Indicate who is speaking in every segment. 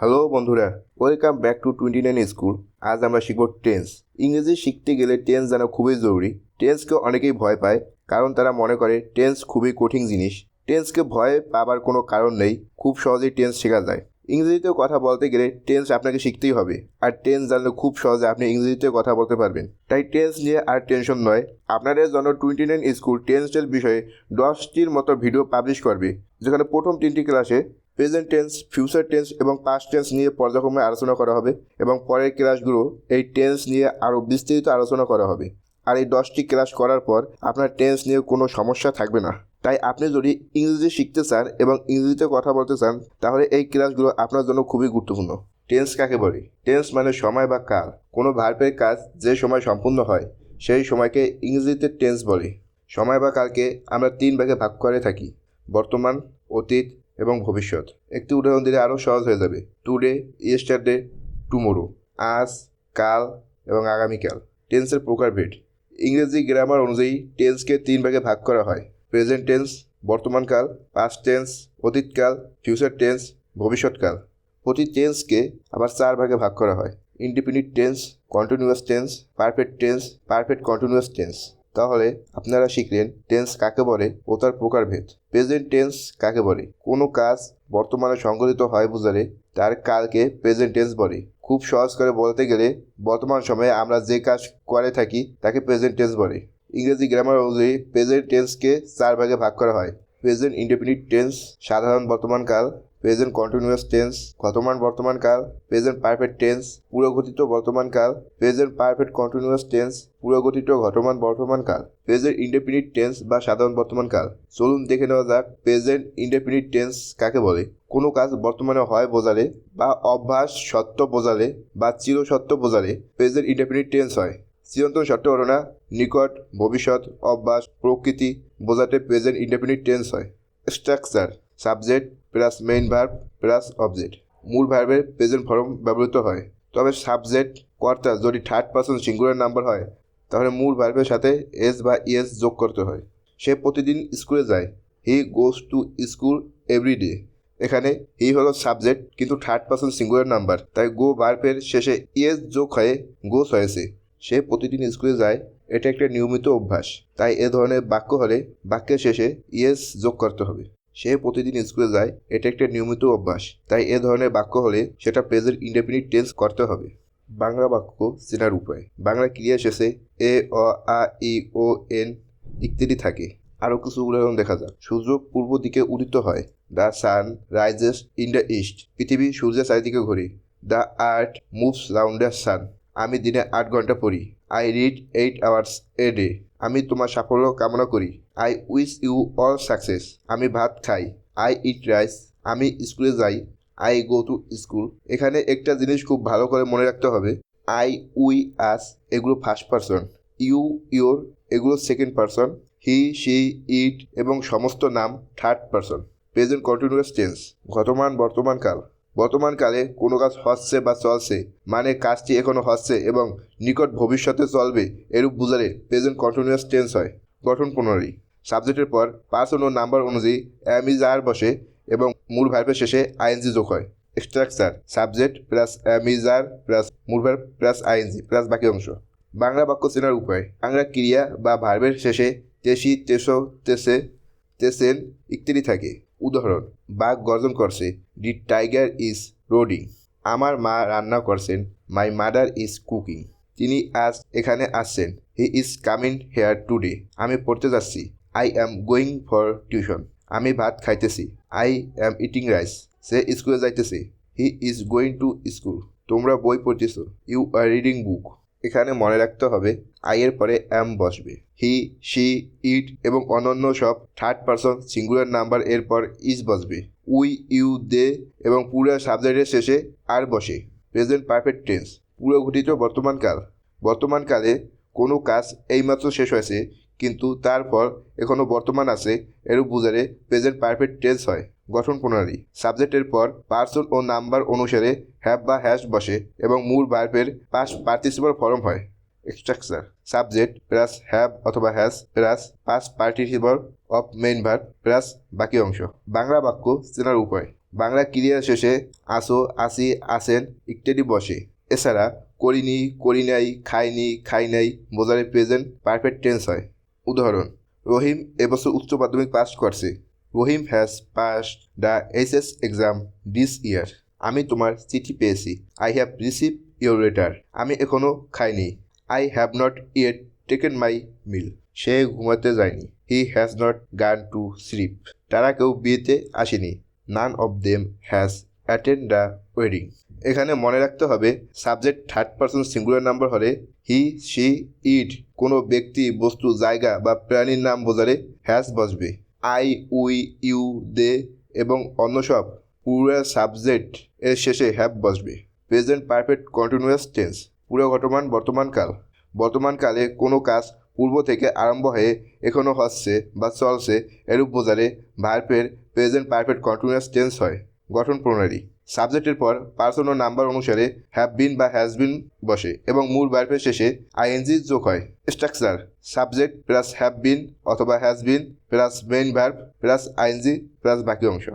Speaker 1: Hello বন্ধুরা, welcome back to 29 school. আজ আমরা শিখব টেন্স। ইংরেজি শিখতে গেলে টেন্স জানা খুবই জরুরি। টেন্সকে অনেকেই ভয় পায়, কারণ তারা মনে করে টেন্স খুবই কঠিন জিনিস। টেন্সকে ভয় পাবার কোনো কারণ নেই, খুব সহজেই টেন্স শেখা যায়। ইংরেজিতে কথা বলতে গেলে টেন্স আপনাকে শিখতেই হবে, আর টেন্স জানলে খুব সহজে আপনি ইংরেজিতে কথা বলতে পারবেন। তাই টেন্স নিয়ে আর টেনশন নয়। আপনাদের জন্য 29 স্কুল টেন্সের বিষয়ে 10টির মতো ভিডিও পাবলিশ করবে, যেখানে প্রথম 3টি ক্লাসে প্রেজেন্ট টেন্স, ফিউচার টেন্স এবং পাস্ট টেন্স নিয়ে পর্যায়ক্রমে আলোচনা করা হবে, এবং পরের ক্লাসগুলো এই টেন্স নিয়ে আরও বিস্তারিত আলোচনা করা হবে। আর এই 10টি ক্লাস করার পর আপনার টেন্স নিয়ে কোনো সমস্যা থাকবে না। তাই আপনি যদি ইংরেজি শিখতে চান এবং ইংরেজিতে কথা বলতে চান, তাহলে এই ক্লাসগুলো আপনার জন্য খুবই গুরুত্বপূর্ণ। টেন্স কাকে বলে? টেন্স মানে সময় বা কাল। কোনো ভার্বের কাজ যে সময় সম্পূর্ণ হয় সেই সময়কে ইংরেজিতে টেন্স বলে। সময় বা কালকে আমরা 3 ভাগে ভাগ করে থাকি: বর্তমান, অতীত এবং ভবিষ্যৎ। একটি উদাহরণ দিলে আরও সহজ হয়ে যাবে: টুডে, ইয়েস্টারডে, টুমোরো। আজ, কাল এবং আগামীকাল। টেন্সের প্রকারভেদ। ইংরেজি গ্রামার অনুযায়ী টেন্সকে 3 ভাগে ভাগ করা হয়: প্রেজেন্ট টেন্স, বর্তমানকাল; পাস্ট টেন্স, অতীতকাল; ফিউচার টেন্স, ভবিষ্যৎকাল। প্রতি টেন্সকে আবার 4 ভাগে ভাগ করা হয়: indefinite tense, continuous tense, perfect tense, perfect continuous tense. তাহলে আপনারা শিখলেন টেন্স কাকে বলে ও তার প্রকারভেদ। প্রেজেন্ট টেন্স কাকে বলে? কোনো কাজ বর্তমানে সংঘটিত হয় বোঝালে তার কালকে প্রেজেন্ট টেন্স বলে। খুব সহজ করে বলতে গেলে বর্তমান সময়ে আমরা যে কাজ করে থাকি তাকে প্রেজেন্ট টেন্স বলে। ইংরেজি গ্রামার অনুযায়ী প্রেজেন্ট টেন্সকে 4 ভাগে ভাগ করা হয়: প্রেজেন্ট ইনডেফিনিট টেন্স, সাধারণ বর্তমানকাল; প্রেজেন্ট কন্টিনিউয়াস টেন্স, বর্তমান বর্তমানকাল; প্রেজেন্ট পারফেক্ট টেন্স, পুরোগঠিত বর্তমানকাল; প্রেজেন্ট পারফেক্ট কন্টিনিউয়াস টেন্স, পুরোগঠিত ঘটমান বর্তমানকাল; প্রেজেন্ট ইনডেফিনিট টেন্স বা সাধারণ বর্তমানকাল। চলুন দেখে নেওয়া যাক প্রেজেন্ট ইনডেফিনিট টেন্স কাকে বলে। কোনো কাজ বর্তমানে হয় বোঝালে, বা অভ্যাস সত্য বোঝালে, বা চিরসত্য বোঝালে প্রেজেন্ট ইনডেফিনিট টেন্স হয়। চিরন্তন সত্য ঘটনা, নিকট, ভবিষ্যৎ, অভ্যাস, প্রকৃতি বোঝাতে প্রেজেন্ট ইনডেফিনিট টেন্স হয়। Structure: subject plus main verb plus object. মূল ভার্বের প্রেজেন্ট ফর্ম ব্যবহৃত হয়, তবে সাবজেক্ট কর্তা যদি থার্ড পারসন সিঙ্গুলার নাম্বার হয় তাহলে মূল ভার্বের সাথে এস বা ইএস যোগ করতে হয়। সে প্রতিদিন স্কুলে যায়। He goes to school every day. এখানে হি হলো সাবজেক্ট, কিন্তু থার্ড পারসন সিঙ্গুলার নাম্বার, তাই গো ভার্বের শেষে ইএস যোগ হয়ে গোজ হয়েছে। সে প্রতিদিন স্কুলে যায়, এটা একটা নিয়মিত অভ্যাস, তাই এ ধরনের বাক্য হলে বাক্যের শেষে ইএস যোগ করতে হবে। সে প্রতিদিন স্কুলে যায়, এটা একটা নিয়মিত অভ্যাস, তাই এ ধরনের বাক্য হলে সেটা প্রেজেন্ট ইনডেফিনিট টেন্স করতে হবে। বাংলা বাক্য চেনার উপায়। বাংলা ক্রিয়া শেষে এ, অ, আ, ই, ও, এন ইত্যাদি থাকে। আরও কিছু উদাহরণ দেখা যাক। সূর্য পূর্ব দিকে উদিত হয়। The sun rises in the east. পৃথিবী সূর্যের চারিদিকে ঘুরে। The earth moves round the sun. আমি দিনে 8 ঘন্টা পড়ি। I read 8 hours a day. আমি তোমার সাফল্য কামনা করি। I wish you all success. আমি ভাত খাই। I eat rice. আমি স্কুলে যাই। I go to school. এখানে একটা জিনিস খুব ভালো করে মনে রাখতে হবে: আই, উই, আস এগুলো ফার্স্ট পারসন, ইউ, ইয়োর এগুলো সেকেন্ড পারসন, হি, শি, ইট এবং সমস্ত নাম third person. Present continuous tense. বর্তমান বর্তমানকাল। বর্তমানকালে কোনো কাজ হচ্ছে বা চলছে, মানে কাজটি এখনো হচ্ছে এবং নিকট ভবিষ্যতে চলবে, এরূপ বোঝালে প্রেজেন্ট কন্টিনিউয়াস টেন্স হয়। গঠন প্রণালী: সাবজেক্টের পর পার্সন ও নাম্বার অনুযায়ী অ্যাম ইজ আর বসে এবং মূল ভার্বের শেষে আইএনজি যোগ হয়। Structure: subject plus am is are plus মূল ভার্ব প্লাস আইএনজি প্লাস বাকি অংশ। বাংলা বাক্য চেনার উপায়। বাংলা ক্রিয়া বা ভার্বের শেষে তেসি, তেসো, তেসে, তেসেন ইত্যাদি থাকে। উদাহরণ: বাঘ গর্জন করছে। দি টাইগার ইজ রোডিং। আমার মা রান্না করছেন। My mother is cooking. তিনি আজ এখানে আসছেন। He is coming here today. আমি পড়তে যাচ্ছি। I am going for tuition. আমি ভাত খাইতেছি। I am eating rice. সে স্কুলে যাইতেছে। He is going to school. তোমরা বই পড়তেছ। You are reading book. এখানে মনে রাখতে হবে আই এর পরে অ্যাম বসবে। হি, শি, ইট এবং অন্যান্য সব থার্ড পারসন সিঙ্গুলার নাম্বার এর পর ইজ বসবে। উই, ইউ, দে এবং পুরো সাবজেক্টের শেষে আর বসে। Present perfect tense. পুরো ঘটিত বর্তমানকাল। বর্তমানকালে কোনো কাজ এইমাত্র শেষ হয়েছে কিন্তু তারপর এখনও বর্তমান আছে, এরূপ বোঝালে প্রেজেন্ট পারফেক্ট টেন্স হয়। গঠন প্রণালী: সাবজেক্টের পর পার্সন ও নাম্বার অনুসারে হ্যাভ বা হ্যাজ বসে এবং মূল ভার্বের পাস্ট পার্টিসিপাল ফর্ম হয়। স্ট্রাকচার: সাবজেক্ট প্লাস হ্যাভ অথবা has plus past participle of main verb plus বাকি অংশ। বাংলা বাক্য চেনার উপায়। বাংলা ক্রিয়ার শেষে আসো, আসি, আসেন ইত্যাদি বসে। এছাড়া করিনি, করি নাই, খাইনি, খাই নাই বোঝালে প্রেজেন্ট পারফেক্ট টেন্স হয়। উদাহরণ: রহিম এবছর উচ্চ মাধ্যমিক পাস করছে। Rahim has passed the HS exam this year. আমি তোমার চিঠি পেয়েছি। I have receive your letter. আমি এখনও খাইনি। I have not yet taken my meal. সে ঘুমাতে যায়নি। He has not gone to sleep. তারা কেউ বিয়েতে আসেনি। None of them has attend the wedding. এখানে মনে রাখতে হবে, subject third person singular number হলে হি, সি, ইট কোনো ব্যক্তি, বস্তু, জায়গা বা প্রাণীর নাম বোঝালে হ্যাজ বসবে। আই, উই, ইউ, দে এবং অন্য সব পুরুলিয়ার সাবজেক্ট এর শেষে হ্যাভ বসবে। প্রেজেন্ট পারফেক্ট কন্টিনিউয়াস টেন্স পুরো ঘটমান বর্তমানকাল। বর্তমানকালে কোনো কাজ পূর্ব থেকে আরম্ভ হয়ে এখনও হচ্ছে বা চলছে এরূপ বোঝালে ভার্বের প্রেজেন্ট পারফেক্ট কন্টিনিউয়াস টেন্স হয়। গঠন প্রণালী: সাবজেক্টের পর পার্সন ও নাম্বার অনুসারে হ্যাভ বিন বা হ্যাজ বিন বসে এবং মূল ভার্বের শেষে আইএনজি যোগ হয়। Structure: subject plus have been অথবা has been plus main verb plus ING plus বাকি অংশ।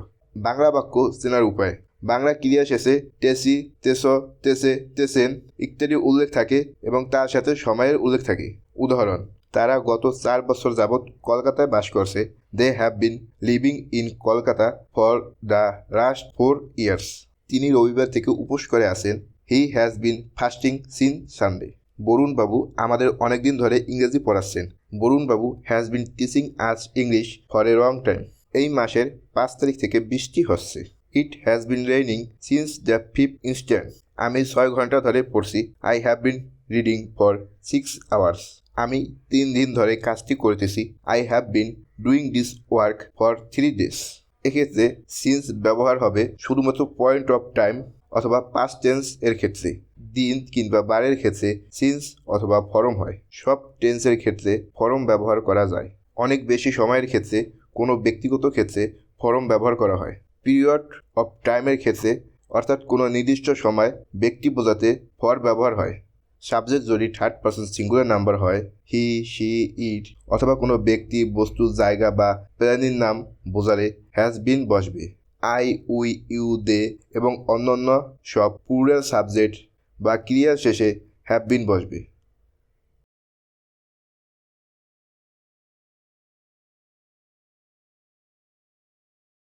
Speaker 1: বাংলা বাক্য চেনার উপায়: বাংলা ক্রিয়া শেষে টেসি, তেস, তেসে, তেসেন ইত্যাদি উল্লেখ থাকে এবং তার সাথে সময়ের উল্লেখ থাকে। উদাহরণ: তারা গত 4 বছর যাবৎ কলকাতায় বাস করছে। They have been living in Kolkata for the last 4 years. তিনি রবিবার থেকে উপোস করে আছেন। He has been fasting since Sunday. বরুণবাবু আমাদের অনেকদিন ধরে ইংরেজি পড়াচ্ছেন। বরুণবাবু has been teaching us English for a long time. এই মাসের 5 তারিখ থেকে বৃষ্টি হচ্ছে। It has been raining since the 5th instant. আমি 6 ঘন্টা ধরে পড়ছি। I have been reading for 6 hours. আমি 3 দিন ধরে কাজটি করতেছি। I have been doing this work for 3 days. এক্ষেত্রে সিন্স ব্যবহার হবে শুধুমাত্র পয়েন্ট অফ টাইম অথবা পাস্ট টেন্স এর ক্ষেত্রে। দিন কিংবা বারের ক্ষেত্রে সিন্স অথবা ফরম হয়। সব টেন্সের ক্ষেত্রে ফরম ব্যবহার করা যায়। অনেক বেশি সময়ের ক্ষেত্রে কোনো ব্যক্তিগত ক্ষেত্রে ফরম ব্যবহার করা হয়। পিরিয়ড অফ টাইমের ক্ষেত্রে অর্থাৎ কোনো নির্দিষ্ট সময় ব্যক্তি বোঝাতে ফর ব্যবহার হয়। সাবজেক্ট যদি থার্ড পারসন সিঙ্গুলার নাম্বার হয় হি, সি, ইট অথবা কোনো ব্যক্তি, বস্তু, জায়গা বা প্রাণীর নাম বোঝালে হ্যাজ বিন বসবে। আই, উই, ইউ, দে এবং অন্যান্য সব প্লুরাল সাবজেক্ট বা ক্রিয়ার শেষে হ্যাভ বিন বসবে।